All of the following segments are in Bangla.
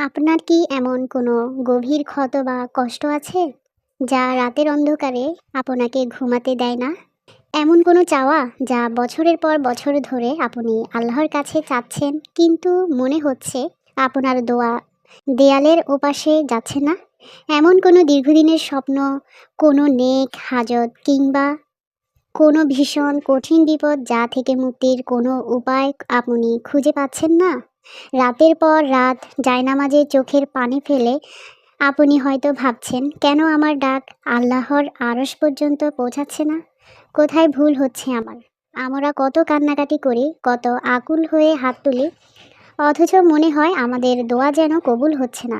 আপনার কি এমন কোনো গভীর ক্ষত বা কষ্ট আছে যা রাতের অন্ধকারে আপনাকে ঘুমাতে দেয় না? এমন কোনো চাওয়া যা বছরের পর বছর ধরে আপনি আল্লাহর কাছে চাচ্ছেন, কিন্তু মনে হচ্ছে আপনার দোয়া দেয়ালের ওপাশে যাচ্ছে না? এমন কোনো দীর্ঘদিনের স্বপ্ন, কোনো নেক হাজত কিংবা কোনো ভীষণ কঠিন বিপদ যা থেকে মুক্তির কোনো উপায় আপনি খুঁজে পাচ্ছেন না? রাতের পর রাত জায়নামাজে চোখের পানি ফেলে আপনি হয়তো ভাবছেন, কেন আমার ডাক আল্লাহর আরশ পর্যন্ত পৌঁছাচ্ছে না? কোথায় ভুল হচ্ছে আমার? আমরা কত কান্নাকাটি করি, কত আকুল হয়ে হাত তুলি, অথচ মনে হয় আমাদের দোয়া যেন কবুল হচ্ছে না।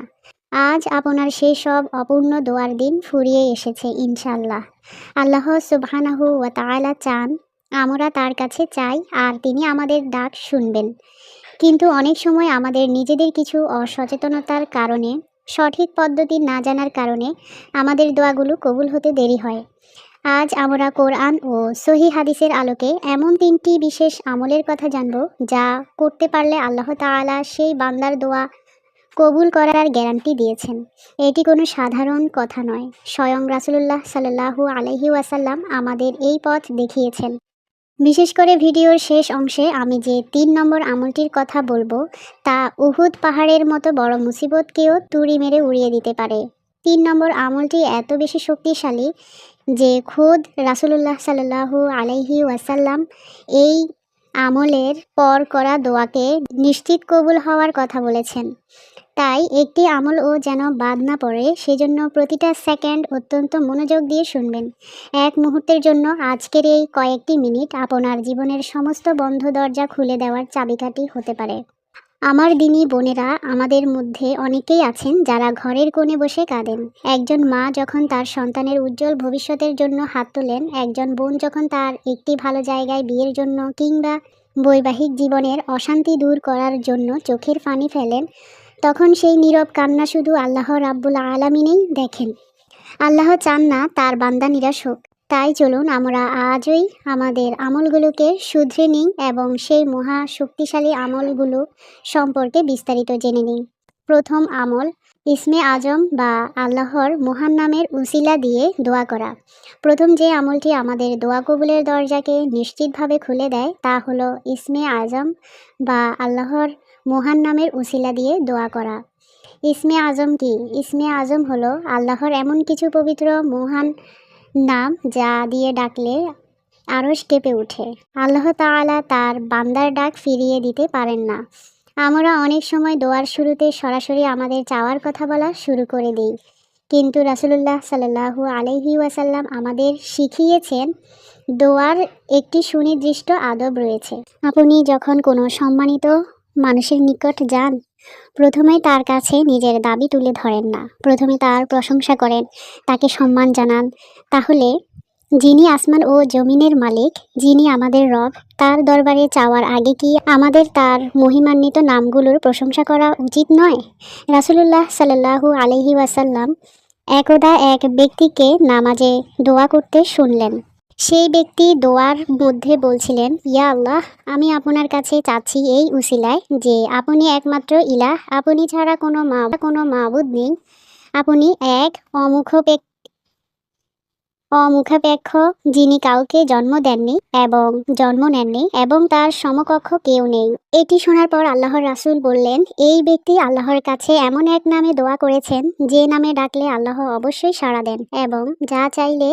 আজ আপনার সেই সব অপূর্ণ দোয়ার দিন ফুরিয়ে এসেছে ইনশাআল্লাহ। আল্লাহ সুবহানাহু ওয়া তাআলা চান আমরা তার কাছে চাই, আর তিনি আমাদের ডাক শুনবেন। কিন্তু অনেক সময় আমাদের নিজেদের কিছু অসচেতনতার কারণে, সঠিক পদ্ধতি না জানার কারণে আমাদের দোয়াগুলো কবুল হতে দেরি হয়। আজ আমরা কোরআন ও সহিহ হাদিসের আলোকে এমন 3টি বিশেষ আমলের কথা জানব, যা করতে পারলে আল্লাহ তাআলা সেই বান্দার দোয়া কবুল করার গ্যারান্টি দিয়েছেন। এটি কোনো সাধারণ কথা নয়, স্বয়ং রাসূলুল্লাহ সাল্লাল্লাহু আলাইহি ওয়াসাল্লাম আমাদের এই পথ দেখিয়েছেন। বিশেষ করে ভিডিওর শেষ অংশে আমি যে 3 নম্বর আমলটির কথা বলবো, তা উহুদ পাহাড়ের মতো বড় মুসিবতকেও তুড়ি মেরে উড়িয়ে দিতে পারে। 3 নম্বর আমলটি এত বেশি শক্তিশালী যে খোদ রাসূলুল্লাহ সাল্লাল্লাহু আলাইহি ওয়াসাল্লাম এই আমলের পর করা দোয়াকে নিশ্চিত কবুল হওয়ার কথা বলেছেন। তাই একটি আমলও যেন বাদ না পড়ে, সেজন্য প্রতিটা সেকেন্ড অত্যন্ত মনোযোগ দিয়ে শুনবেন। এক মুহূর্তের জন্য আজকের এই কয়েকটি মিনিট আপনার জীবনের সমস্ত বন্ধ দরজা খুলে দেওয়ার চাবিকাঠি হতে পারে। আমার দিনী বোনেরা, আমাদের মধ্যে অনেকেই আছেন যারা ঘরের কোণে বসে কাঁদেন। একজন মা যখন তার সন্তানের উজ্জ্বল ভবিষ্যতের জন্য হাত তোলেন, একজন বোন যখন তার একটি ভালো জায়গায় বিয়ের জন্য কিংবা বৈবাহিক জীবনের অশান্তি দূর করার জন্য চোখের পানি ফেলেন, তখন সেই নীরব কান্না শুধু আল্লাহ রাব্বুল আলামিনই দেখেন। আল্লাহ চান না তার বান্দা নিরাশ হোক। তাই চলুন আমরা আজই আমাদের আমলগুলোকে শুধরে নিই এবং সেই মহা শক্তিশালী আমলগুলো সম্পর্কে বিস্তারিত জেনে নিই। প্রথম আমল, ইসমে আজম বা আল্লাহর মহান নামের উসিলা দিয়ে দোয়া করা। প্রথম যে আমলটি আমাদের দোয়া কবুলের দরজাকে নিশ্চিতভাবে খুলে দেয়, তা হলো ইসমে আজম বা আল্লাহর মহান নামের উসিলা দিয়ে দোয়া করা। ইসমে আজম কি? ইসমে আজম হলো আল্লাহর এমন কিছু পবিত্র মহান নাম যা দিয়ে ডাকলে আরশ কেঁপে ওঠে। আল্লাহ তাআলা তার বান্দার ডাক ফিরিয়ে দিতে পারেন না। আমরা অনেক সময় দোয়ার শুরুতে সরাসরি আমাদের চাওয়ার কথা বলা শুরু করে দিই, কিন্তু রাসূলুল্লাহ সাল্লাল্লাহু আলাইহি ওয়াসাল্লাম আমাদের শিখিয়েছেন দোয়ার একটি সুনির্দিষ্ট আদব রয়েছে। আপনি যখন কোনো সম্মানিত মানুষের নিকট যান, প্রথমে তার কাছে নিজের দাবি তুলে ধরেন না, প্রথমে তার প্রশংসা করেন, তাকে সম্মান জানান। তাহলে যিনি আসমান ও জমিনের মালিক, যিনি আমাদের রব, তার দরবারে চাওয়ার আগে কি আমাদের তার মহিমান্বিত নামগুলোর প্রশংসা করা উচিত নয়? রাসূলুল্লাহ সাল্লাল্লাহু আলাইহি ওয়াসাল্লাম একদা এক ব্যক্তিকে নামাজে দোয়া করতে শুনলেন। সেই ব্যক্তি দোয়ার মধ্যে বলছিলেন, ইয়া আল্লাহ, আমি আপনার কাছে চাচ্ছি এই উসিলায় যে আপনি একমাত্র ইলাহ, আপনি ছাড়া কোনো মাবুদ নেই, আপনি এক অমুখাপেক্ষ, যিনি কাউকে জন্ম নেননি এবং তার সমকক্ষ কেউ নেই। এটি শোনার পর আল্লাহর রাসূল বললেন, এই ব্যক্তি আল্লাহর কাছে এমন এক নামে দোয়া করেছেন যে নামে ডাকলে আল্লাহ অবশ্যই সাড়া দেন এবং যা চাইলে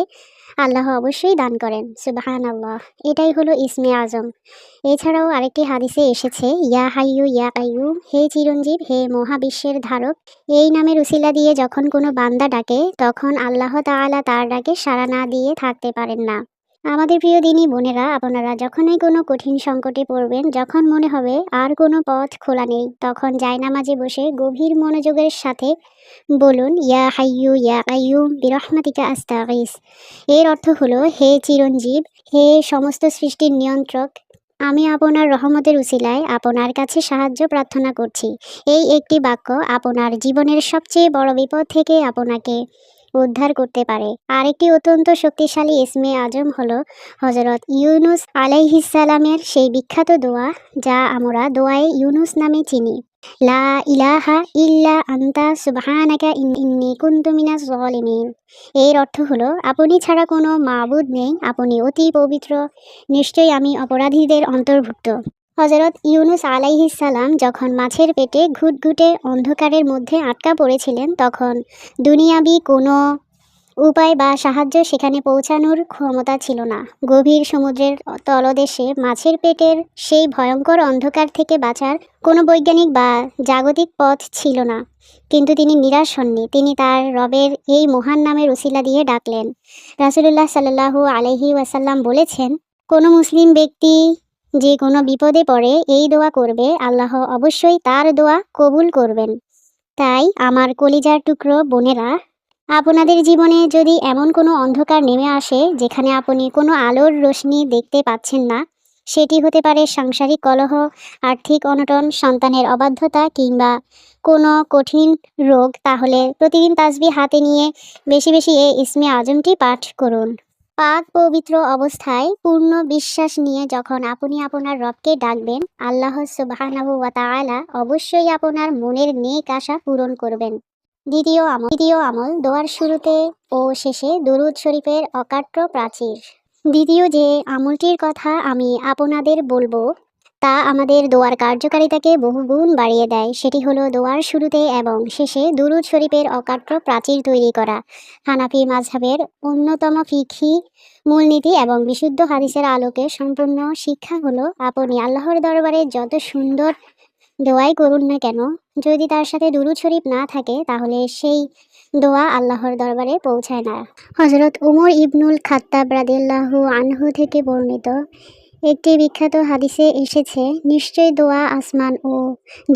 আল্লাহ অবশ্যই দান করেন। সুবহানাল্লাহ। এটাই হলো ইসমে আজম। এছাড়াও আরেকটি হাদিসে এসেছে, ইয়া হাইয়ু ইয়া কাইয়ুম, হে চিরঞ্জীব, হে মহাবিশ্বের ধারক। এই নামের উসিলা দিয়ে যখন কোনো বান্দা ডাকে, তখন আল্লাহ তাআলা তার ডাকে সাড়া না দিয়ে থাকতে পারেন না। আমাদের প্রিয় দিনী বোনেরা, আপনারা যখনই কোনো কঠিন সংকটে পড়বেন, যখন মনে হবে আর কোনো পথ খোলা নেই, তখন জায়নামাজে বসে গভীর মনোযোগের সাথে বলুন, ইয়া হাইয়ু ইয়া কাইয়ুম বিরহমাতিকা আস্তাগীস। এর অর্থ হলো, হে চিরঞ্জীব, হে সমস্ত সৃষ্টির নিয়ন্ত্রক, আমি আপনার রহমতের উসিলায় আপনার কাছে সাহায্য প্রার্থনা করছি। এই একটি বাক্য আপনার জীবনের সবচেয়ে বড় বিপদ থেকে আপনাকে উদ্ধার করতে পারে। আরেকটি অত্যন্ত শক্তিশালী ইসমে আজম হলো হযরত ইউনুস আলাইহিস সালামের সেই বিখ্যাত দোয়া, যা আমরা দোয়ায়ে ইউনুস নামে চিনি। লা ইলাহা ইল্লা আনতা সুবহানাকা ইন্নী কুনতু মিনাজ জালিমিন। এর অর্থ হলো, আপনি ছাড়া কোনো মাবুদ নেই, আপনি অতি পবিত্র, নিশ্চয়ই আমি অপরাধীদের অন্তর্ভুক্ত। হযরত ইউনুস আলাইহিস সালাম যখন মাছের পেটে ঘুটঘুটে অন্ধকারের মধ্যে আটকা পড়েছিলেন, তখন দুনিয়াবি কোনো উপায় বা সাহায্য সেখানে পৌঁছানোর ক্ষমতা ছিল না। গভীর সমুদ্রের তলদেশে মাছের পেটের সেই ভয়ঙ্কর অন্ধকার থেকে বাঁচার কোনো বৈজ্ঞানিক বা জাগতিক পথ ছিল না। কিন্তু তিনি নিরাশ হননি। তিনি তার রবের এই মহান নামের উসিলা দিয়ে ডাকলেন। রাসূলুল্লাহ সাল্লাল্লাহু আলাইহি ওয়াসাল্লাম বলেছেন, কোনো মুসলিম ব্যক্তি যে কোনো বিপদে পড়ে এই দোয়া করবে, আল্লাহ অবশ্যই তার দোয়া কবুল করবেন। তাই আমার কলিজার টুকরো বোনেরা, আপনাদের জীবনে যদি এমন কোনো অন্ধকার নেমে আসে যেখানে আপনি কোনো আলোর রোশনি দেখতে পাচ্ছেন না, সেটি হতে পারে সাংসারিক কলহ, আর্থিক অনটন, সন্তানের অবাধ্যতা কিংবা কোনো কঠিন রোগ, তাহলে প্রতিদিন তাসবিহ হাতে নিয়ে বেশি বেশি এই ইসমে আজমটি পাঠ করুন। পাক পবিত্র অবস্থায় পূর্ণ বিশ্বাস নিয়ে যখন আপনি আপনার রবকে ডাকবেন, আল্লাহ সুবহানাহু ওয়া তাআলা অবশ্যই আপনার মনের নেক আশা পূরণ করবেন। দ্বিতীয় আমল, দোয়ার শুরুতে ও শেষে দুরূদ শরীফের অকাট্য প্রাচীর। দ্বিতীয় যে আমলটির কথা আমি আপনাদের বলবো, তা আমাদের দোয়ার কার্যকারিতাকে বহুগুণ বাড়িয়ে দেয়। সেটি হলো দোয়ার শুরুতে এবং শেষে দুরূদ শরীফের অকাট্য প্রাচীর তৈরি করা। হানাফি মাযহাবের অন্যতম ফিকহি মূলনীতি এবং বিশুদ্ধ হাদিসের আলোকে সম্পূর্ণ শিক্ষা হলো, আপনি আল্লাহর দরবারে যত সুন্দর দোয়াই করুন না কেন, যদি তার সাথে দুরূদ শরীফ না থাকে, তাহলে সেই দোয়া আল্লাহর দরবারে পৌঁছায় না। হযরত উমর ইবনুল খাত্তাব রাদিয়াল্লাহু আনহু থেকে বর্ণিত একটি বিখ্যাত হাদিসে এসেছে, নিশ্চয় দোয়া আসমান ও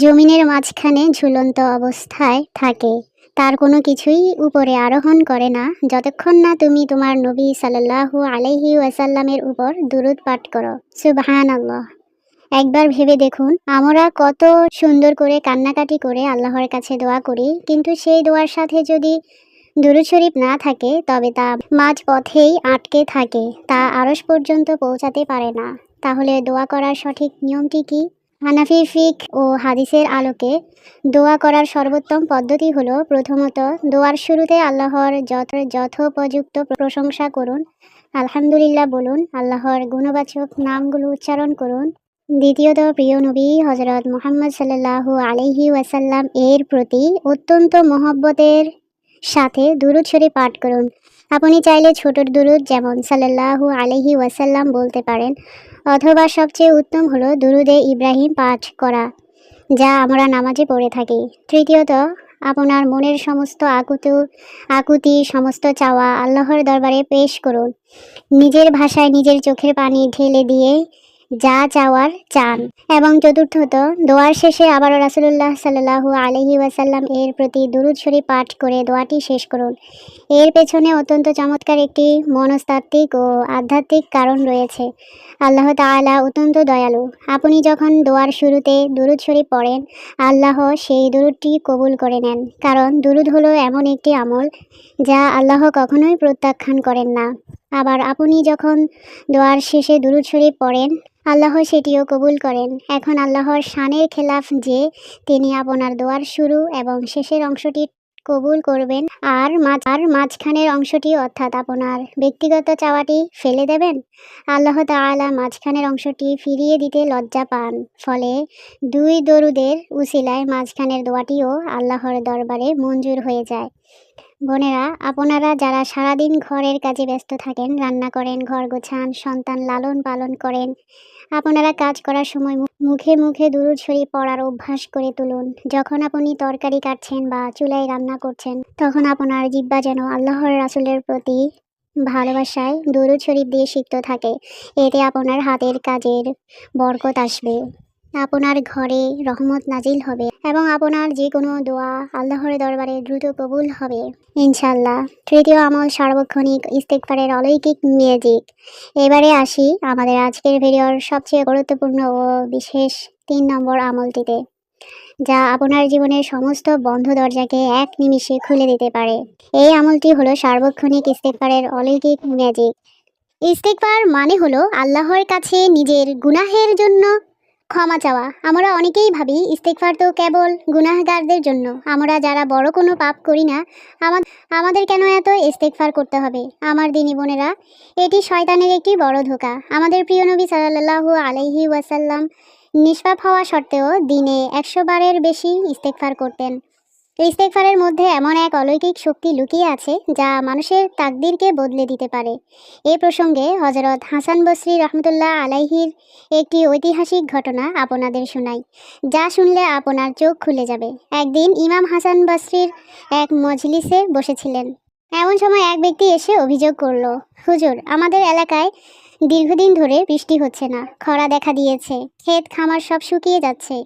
জমিনের মাঝখানে ঝুলন্ত অবস্থায় থাকে, তার কোনো কিছুই উপরে আরোহণ করে না, যতক্ষণ না তুমি তোমার নবী সাল্লাল্লাহু আলাইহি ওয়াসাল্লামের উপর দুরূদ পাঠ করো। সুবহানাল্লাহ। একবার ভেবে দেখুন, আমরা কত সুন্দর করে কান্নাকাটি করে আল্লাহর কাছে দোয়া করি, কিন্তু সেই দোয়ার সাথে যদি দুরূদ শরীফ না থাকে, তবে তা মাঝ পথেই আটকে থাকে, তা আরশ পর্যন্ত পৌঁছাতে পারে না। তাহলে দোয়া করার সঠিক নিয়মটি কি? হানাফি ফিক ও হাদিসের আলোকে দোয়া করার সর্বোত্তম পদ্ধতি হলো, প্রথমত দোয়ার শুরুতে আল্লাহর যথোপযুক্ত প্রশংসা করুন, আলহামদুলিল্লাহ বলুন, আল্লাহর গুণবাচক নামগুলো উচ্চারণ করুন। দ্বিতীয়ত প্রিয় নবী হযরত মুহাম্মদ সাল্লাল্লাহু আলাইহি ওয়াসাল্লাম এর প্রতি অত্যন্ত মহব্বতের সাথে দুরূদ শরীফ পাঠ করুন। আপনি চাইলে ছোট দুরূদ যেমন সাল্লাল্লাহু আলাইহি ওয়াসাল্লাম বলতে পারেন, অথবা সবচেয়ে উত্তম হলো দুরূদে ইব্রাহিম পাঠ করা, যা আমরা নামাজে পড়ে থাকি। তৃতীয়ত আপনার মনের সমস্ত আকুতি, সমস্ত চাওয়া আল্লাহর দরবারে পেশ করুন, নিজের ভাষায় নিজের চোখের পানি ঢেলে দিয়ে যা চাওয়ার চান। এবং চতুর্থত দোয়ার শেষে আবারও রাসূলুল্লাহ সাল্লাল্লাহু আলাইহি ওয়াসাল্লাম এর প্রতি দুরূদ শরীফ পাঠ করে দোয়াটি শেষ করুন। এর পেছনে অত্যন্ত চমৎকার একটি মনস্তাত্ত্বিক ও আধ্যাত্মিক কারণ রয়েছে। আল্লাহ তাআলা অত্যন্ত দয়ালু। আপনি যখন দোয়ার শুরুতে দুরূদ শরীফ পড়েন, আল্লাহ সেই দুরূদটি কবুল করে নেন, কারণ দুরূদ হলো এমন একটি আমল যা আল্লাহ কখনোই প্রত্যাখ্যান করেন না। আবার আপনি যখন দোয়ার শেষে দুরূদ শরীফ পড়েন, আল্লাহ সেটিও কবুল করেন। এখন আল্লাহর শানের খেলাফ যে তিনি আপনার দোয়ার শুরু এবং শেষের অংশটি কবুল করবেন, আর মাঝখানের অংশটি অর্থাৎ আপনার ব্যক্তিগত চাওয়াটি ফেলে দেবেন। আল্লাহ তাআলা মাঝখানের অংশটি ফিরিয়ে দিতে লজ্জা পান, ফলে দুই দরুদের উসিলায় মাঝখানের দোয়াটিও আল্লাহর দরবারে মঞ্জুর হয়ে যায়। বোনেরা, আপনারা যারা সারাদিন ঘরের কাজে ব্যস্ত থাকেন, রান্না করেন, ঘর গোছান, সন্তান লালন পালন করেন, আপনারা কাজ করার সময় মুখে মুখে দুরূদ শরীফ পড়ার অভ্যাস করে তুলুন। যখন আপনি তরকারি কাটছেন বা চুলায় রান্না করছেন, তখন আপনার জিহ্বা যেন আল্লাহর রাসূলের প্রতি ভালোবাসায় দুরূদ শরীফ দিয়ে সিক্ত থাকে। এতে আপনার হাতের কাজের বরকত আসবে, আপনার ঘরে রহমত নাজিল হবে এবং আপনার যে কোনো দোয়া আল্লাহর দরবারে দ্রুত কবুল হবে ইনশাল্লাহ। তৃতীয় আমল, সার্বক্ষণিক ইস্তেগফারের অলৌকিক ম্যাজিক। এবারে আসি আমাদের আজকের ভিডিওর সবচেয়ে গুরুত্বপূর্ণ ও বিশেষ 3 নম্বর আমলটিতে, যা আপনার জীবনের সমস্ত বন্ধ দরজাকে এক নিমিষে খুলে দিতে পারে। এই আমলটি হলো সার্বক্ষণিক ইস্তেগফারের অলৌকিক ম্যাজিক। ইস্তেগফার মানে হলো আল্লাহর কাছে নিজের গুনাহের জন্য ক্ষমা চাওয়া। আমরা অনেকেই ভাবি ইস্তেগফার তো কেবল গুনাহগারদের জন্য। আমরা যারা বড় কোনো পাপ করি না, আমাদের কেন এত ইস্তেগফার করতে হবে? আমার দিনী বোনেরা, এটি শয়তানের একটি বড় ধোঁকা। আমাদের প্রিয় নবী সাল্লাল্লাহু আলাইহি ওয়াসাল্লাম নিষ্পাপ হওয়া সত্ত্বেও দিনে 100 বারের বেশি ইস্তেগফার করতেন। ইস্তেগফারের মধ্যে এমন এক অলৌকিক শক্তি লুকিয়ে আছে যা মানুষের তাকদীরকে বদলে দিতে পারে। এ প্রসঙ্গে হযরত হাসান বসরি রহমতুল্লাহ আলাইহির একটি ঐতিহাসিক ঘটনা আপনাদের শোনাই, যা শুনলে আপনার চোখ খুলে যাবে। একদিন ইমাম হাসান বসরির এক মজলিসে বসেছিলেন। এমন সময় এক ব্যক্তি এসে অভিযোগ করলো, হুজুর, আমাদের এলাকায় দীর্ঘদিন ধরে বৃষ্টি হচ্ছে না, খরা দেখা দিয়েছে, ক্ষেত খামার সব শুকিয়ে যাচ্ছে,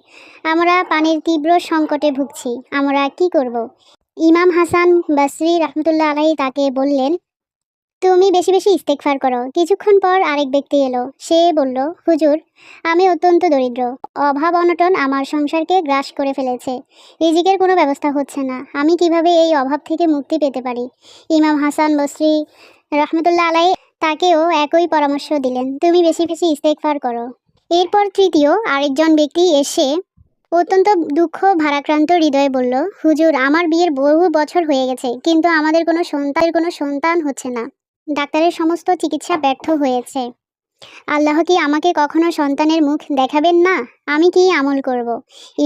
আমরা পানির তীব্র সংকটে ভুগছি, আমরা কি করব? ইমাম হাসান বসরি রহমতুল্লাহ আলাইহি তাকে বললেন, তুমি বেশি বেশি ইস্তেগফার করো। কিছুক্ষণ পর আরেক ব্যক্তি এলো। সে বলল, হুজুর, আমি অত্যন্ত দরিদ্র, অভাব অনটন আমার সংসারকে গ্রাস করে ফেলেছে, রিজিকের কোনো ব্যবস্থা হচ্ছে না, আমি কিভাবে এই অভাব থেকে মুক্তি পেতে পারি? ইমাম হাসান বসরি রহমতুল্লাহ আলাইহি তাকেও একই পরামর্শ দিলেন, তুমি বেশি বেশি ইস্তেগফার করো। এরপর তৃতীয় আরেকজন ব্যক্তি এসে অত্যন্ত দুঃখ ভারাক্রান্ত হৃদয়ে বলল, হুজুর, আমার বিয়ের বহু বছর হয়ে গেছে, কিন্তু আমাদের কোনো সন্তান হচ্ছে না, ডাক্তারের সমস্ত চিকিৎসা ব্যর্থ হয়েছে, আল্লাহ কি আমাকে কখনো সন্তানের মুখ দেখাবেন না? আমি কি আমল করব?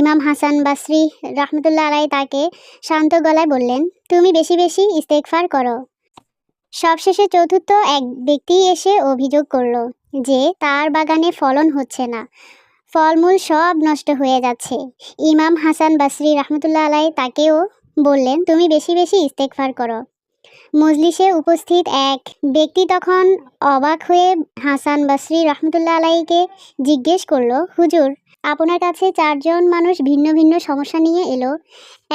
ইমাম হাসান বসরি রহমতুল্লাহ আলাইহি তাকে শান্ত গলায় বললেন, তুমি বেশি বেশি ইস্তেগফার করো। সবশেষে চতুর্থ এক ব্যক্তি এসে অভিযোগ করলো যে তার বাগানে ফলন হচ্ছে না, ফলমূল সব নষ্ট হয়ে যাচ্ছে। ইমাম হাসান বসরি রহমতুল্লাহ আলাইহি তাকেও বললেন, তুমি বেশি বেশি ইস্তেগফার করো। মজলিসে উপস্থিত এক ব্যক্তি তখন অবাক হয়ে হাসান বসরি রহমতুল্লাহ আলাইহিকে জিজ্ঞেস করলো, হুজুর, আপনার কাছে 4জন মানুষ ভিন্ন ভিন্ন সমস্যা নিয়ে এলো,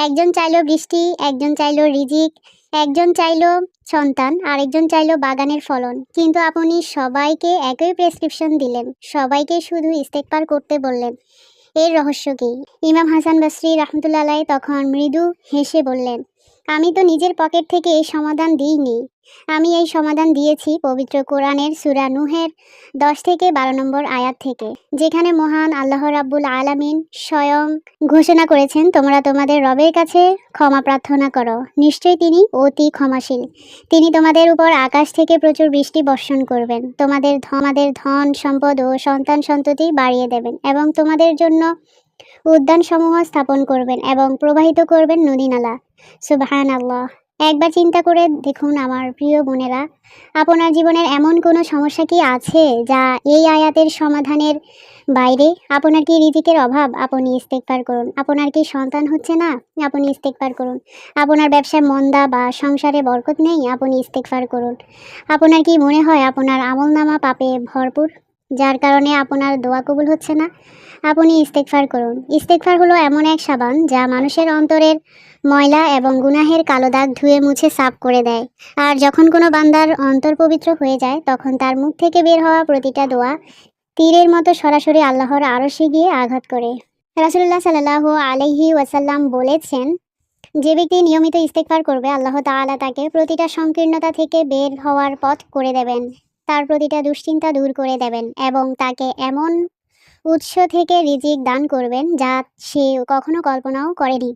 একজন চাইলো বৃষ্টি, একজন চাইলো রিজিক, একজন চাইলো সন্তান, আরেকজন চাইলো বাগানের ফলন, কিন্তু আপনি সবাইকে একই প্রেসক্রিপশন দিলেন, সবাইকে শুধু ইস্তেগফার করতে বললেন, এর রহস্য কি? ইমাম হাসান বসরি রহমতুল্লাহ আলাইহি তখন মৃদু হেসে বললেন, আমি তো নিজের পকেট থেকে এই সমাধান দিইনি, আমি এই সমাধান দিয়েছি পবিত্র কোরআনের সূরা নূহের 10 থেকে 12 নম্বর আয়াত থেকে, যেখানে মহান আল্লাহ রাব্বুল আলামিন স্বয়ং ঘোষণা করেছেন, তোমরা তোমাদের রবের কাছে ক্ষমা প্রার্থনা করো, নিশ্চয়ই তিনি অতি ক্ষমাশীল, তিনি তোমাদের উপর আকাশ থেকে প্রচুর বৃষ্টি বর্ষণ করবেন, তোমাদের ধন সম্পদ ও সন্তান সন্ততি বাড়িয়ে দেবেন, এবং তোমাদের জন্য উদ্যানসমূহ স্থাপন করবেন এবং প্রবাহিত করবেন নদী-নালা। সুবহানাল্লাহ। একবার চিন্তা করে দেখুন আমার প্রিয় বোনেরা, আপনার জীবনের এমন কোনো সমস্যা কি আছে যা এই আয়াতের সমাধানের বাইরে? আপনার কি রিজিকের অভাব? আপনি ইস্তেগফার করুন। আপনার কি সন্তান হচ্ছে না? আপনি ইস্তেগফার করুন। আপনার ব্যবসায় মন্দা বা সংসারে বরকত নেই? আপনি ইস্তেগফার করুন। আপনার কি মনে হয় আপনার আমলনামা পাপে ভরপুর, যার কারণে আপনার দোয়া কবুল হচ্ছে না? আপনি ইস্তেগফার করুন। ইস্তেগফার হলো এমন এক সাবান যা মানুষের অন্তরের ময়লা এবং গুনাহের কালো দাগ ধুয়ে মুছে সাফ করে দেয়। আর যখন কোনো বান্দার অন্তর পবিত্র হয়ে যায়, তখন তার মুখ থেকে বের হওয়া প্রতিটা দোয়া তীরের মতো সরাসরি আল্লাহর আরশে গিয়ে আঘাত করে। রাসূলুল্লাহ সাল্লাল্লাহু আলাইহি ওয়াসাল্লাম বলেছেন, যে ব্যক্তি নিয়মিত ইস্তেগফার করবে, আল্লাহ তাআলা তাকে প্রতিটা সংকীর্ণতা থেকে বের হওয়ার পথ করে দেবেন, তার প্রতিটা দুশ্চিন্তা দূর করে দেবেন এবং তাকে এমন উৎস থেকে রিজিক দান করবেন যা সে কখনো কল্পনাও করেনি।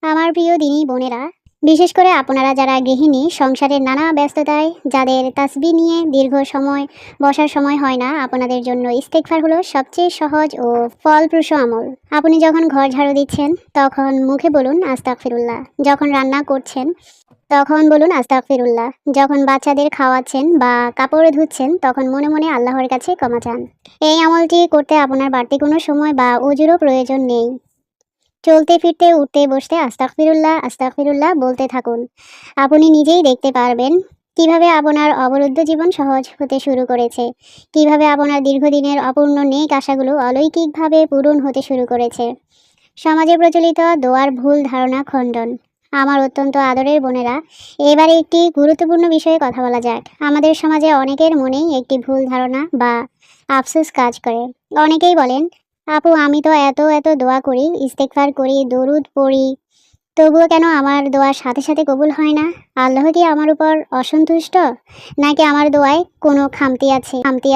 আমার প্রিয় দিনী বোনেরা, বিশেষ করে আপনারা যারা গৃহিণী, সংসারের নানা ব্যস্ততায় যাদের তাসবিহ নিয়ে দীর্ঘ সময় বসার সময় হয় না, আপনাদের জন্য ইস্তেগফার হলো সবচেয়ে সহজ ও ফলপ্রসূ আমল। আপনি যখন ঘর ঝাড়ু দিচ্ছেন তখন মুখে বলুন আস্তাগফিরুল্লাহ, যখন রান্না করছেন তখন বলুন আস্তাগফিরুল্লাহ, যখন বাচ্চাদের খাওয়াচ্ছেন বা কাপড় ধুচ্ছেন তখন মনে মনে আল্লাহর কাছে ক্ষমা চান। এই আমলটি করতে আপনার বাড়তি কোনো সময় বা অজুরও প্রয়োজন নেই। চলতে ফিরতে উঠতে বসতে আস্তাগফিরুল্লাহ আস্তাগফিরুল্লাহ বলতে থাকুন। আপনি নিজেই দেখতে পারবেন কিভাবে আপনার অবরুদ্ধ জীবন সহজ হতে শুরু করেছে, কিভাবে আপনার দীর্ঘদিনের অপূর্ণ নেক আশাগুলো অলৌকিকভাবে পূরণ হতে শুরু করেছে। সমাজে প্রচলিত দোয়ার ভুল ধারণা খণ্ডন। আমার অত্যন্ত আদরের বোনেরা, এবারে একটি গুরুত্বপূর্ণ বিষয়ে কথা বলা যাক। আমাদের সমাজে অনেকের মনেই একটি ভুল ধারণা বা আফসোস কাজ করে। অনেকেই বলেন, আপু, আমি তো এত দোয়া করি, ইস্তেগফার করি, দরুদ পড়ি, তবুও কেন আমার দোয়ার সাথে সাথে কবুল হয় না? আল্লাহ কি আমার উপর অসন্তুষ্ট, নাকি আমার দোয়ায় কোনো খামতি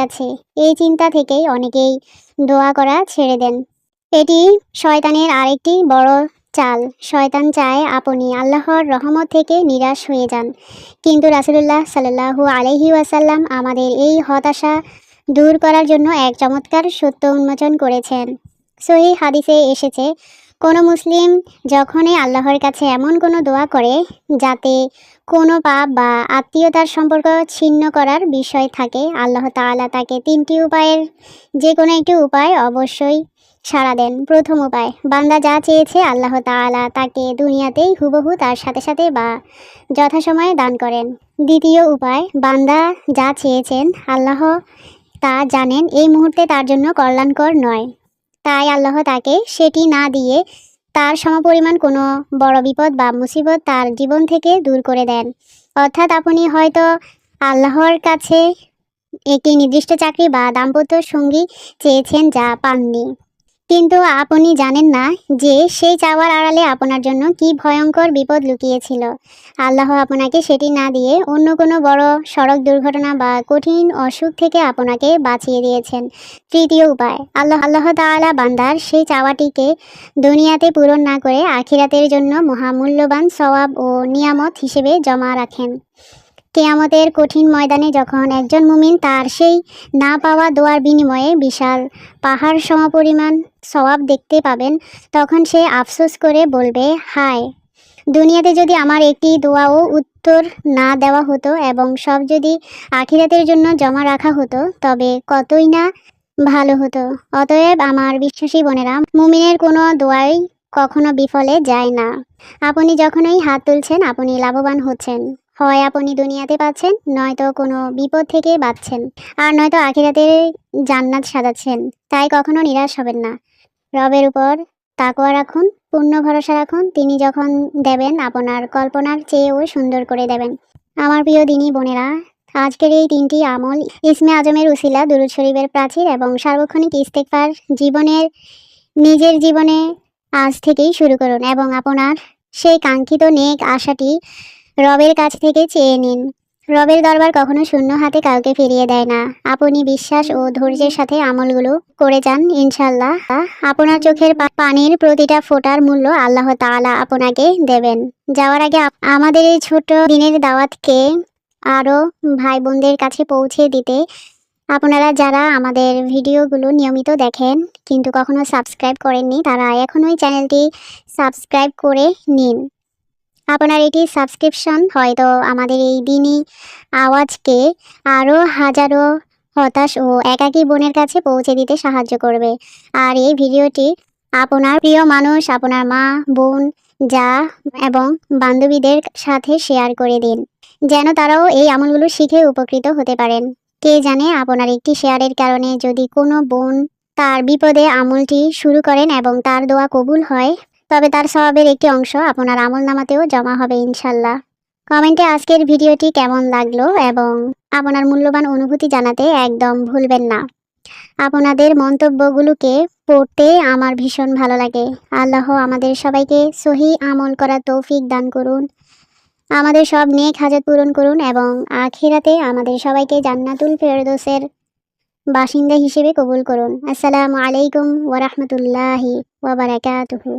আছে? এই চিন্তা থেকেই অনেকেই দোয়া করা ছেড়ে দেন। এটি শয়তানের আরেকটি বড় চাল। শয়তান চায় আপনি আল্লাহর রহমত থেকে নিরাশ হয়ে যান, কিন্তু রাসূলুল্লাহ সাল্লাল্লাহু আলাইহি ওয়াসাল্লাম আমাদের এই হতাশা দূর করার জন্য এক চমৎকার সত্য উন্মোচন করেছেন। সহিহ হাদিসে এসেছে, কোনো মুসলিম যখনই আল্লাহর কাছে এমন কোনো দোয়া করে যাতে কোনো পাপ বা আত্মীয়তার সম্পর্ক ছিন্ন করার বিষয় থাকে, আল্লাহ তাআলা তাকে 3টি উপায়ের যে কোনো একটি উপায় অবশ্যই সাড়া দেন। প্রথম উপায়, বান্দা যা চেয়েছে আল্লাহ তাআলা তাকে দুনিয়াতেই হুবহু তার সাথে সাথে বা যথাসময়ে দান করেন। দ্বিতীয় উপায়, বান্দা যা চেয়েছেন আল্লাহ তা জানেন এই মুহূর্তে তার জন্য কল্যাণকর নয়, তাই আল্লাহ তাকে সেটি না দিয়ে তার সমপরিমাণ কোনো বড় বিপদ বা মুসিবত তার জীবন থেকে দূর করে দেন। অর্থাৎ আপনি হয়তো আল্লাহর কাছে একটি নির্দিষ্ট চাকরি বা দাম্পত্য সঙ্গী চেয়েছেন যা পাননি, কিন্তু আপনি জানেন না যে সেই চাওয়ার আড়ালে আপনার জন্য কি ভয়ঙ্কর বিপদ লুকিয়েছিল। আল্লাহ আপনাকে সেটি না দিয়ে অন্য কোনো বড় সড়ক দুর্ঘটনা বা কঠিন অসুখ থেকে আপনাকে বাঁচিয়ে দিয়েছেন। তৃতীয় উপায়, আল্লাহ তাআলা বান্দার সেই চাওয়াটিকে দুনিয়াতে পূরণ না করে আখিরাতের জন্য মহামূল্যবান সওয়াব ও নিয়ামত হিসেবে জমা রাখেন। কিয়ামতের কঠিন ময়দানে যখন একজন মুমিন তার সেই না পাওয়া দোয়ার বিনিময়ে বিশাল পাহাড় সমপরিমাণ সওয়াব দেখতে পাবেন, তখন সে আফসোস করে বলবে, হায়, দুনিয়াতে যদি আমার একটি দোয়াও উত্তর না দেওয়া হতো এবং সব যদি আখিরাতের জন্য জমা রাখা হতো, তবে কতই না ভালো হতো। অতএব আমার বিশ্বাসী বোনেরা, মুমিনের কোনো দোয়াই কখনো বিফলে যায় না। আপনি যখনই হাত তুলছেন আপনি লাভবান হচ্ছেন। হয় আপনি দুনিয়াতে পাচ্ছেন, নয়তো কোনো বিপদ থেকে বাঁচছেন, আর নয়তো আখিরাতে জান্নাত সাজাচ্ছেন। তাই কখনো নিরাশ হবেন না। রবের উপর তাকওয়া রাখুন, পূর্ণ ভরসা রাখুন। তিনি যখন দেবেন আপনার কল্পনার চেয়েও সুন্দর করে দেবেন। আমার প্রিয় দিনী বোনেরা, আজকের এই 3টি আমল, ইসমে আজমের উসিলা, দুরূদ শরীফের প্রাচীর এবং সার্বক্ষণিক ইস্তেগফার নিজের জীবনে আজ থেকেই শুরু করুন এবং আপনার সেই কাঙ্ক্ষিত নেক আশাটি রবের কাছ থেকে চেয়ে নিন। রবের দরবার কখনো শূন্য হাতে কাউকে ফিরিয়ে দেয় না। আপনি বিশ্বাস ও ধৈর্যের সাথে আমলগুলো করে যান, ইনশাল্লাহ আপনার চোখের পানির প্রতিটা ফোঁটার মূল্য আল্লাহ তাআলা আপনাকে দেবেন। যাওয়ার আগে আমাদের এই ছোট দিনের দাওয়াতকে আরও ভাই বোনদের কাছে পৌঁছে দিতে, আপনারা যারা আমাদের ভিডিওগুলো নিয়মিত দেখেন কিন্তু কখনো সাবস্ক্রাইব করেননি, তারা এখনই চ্যানেলটি সাবস্ক্রাইব করে নিন। আপনার এটি সাবস্ক্রিপশন হয়তো আমাদের এই দিনই আওয়াজকে আরও হাজারো হতাশ ও একাকী বোনের কাছে পৌঁছে দিতে সাহায্য করবে। আর এই ভিডিওটি আপনার প্রিয় মানুষ, আপনার মা, বোন, যা এবং বান্ধবীদের সাথে শেয়ার করে দিন, যেন তারাও এই আমলগুলো শিখে উপকৃত হতে পারেন। কে জানে, আপনার একটি শেয়ারের কারণে যদি কোনো বোন তার বিপদে আমলটি শুরু করেন এবং তার দোয়া কবুল হয়, তবে তার সওয়াবের একটি অংশ আপনার আমলনামাতেও জমা হবে ইনশাল্লাহ। কমেন্টে আজকের ভিডিওটি কেমন লাগলো এবং আপনার মূল্যবান অনুভূতি জানাতে একদম ভুলবেন না। আপনাদের মন্তব্যগুলোকে পড়তে আমার ভীষণ ভালো লাগে। আল্লাহ আমাদের সবাইকে সহি আমল করার তৌফিক দান করুন, আমাদের সব নেক হাজত পূরণ করুন এবং আখিরাতে আমাদের সবাইকে জান্নাতুল ফেরদৌসের বাসিন্দা হিসেবে কবুল করুন। আসসালামু আলাইকুম ওয়া রাহমাতুল্লাহি ওয়া বারাকাতুহু।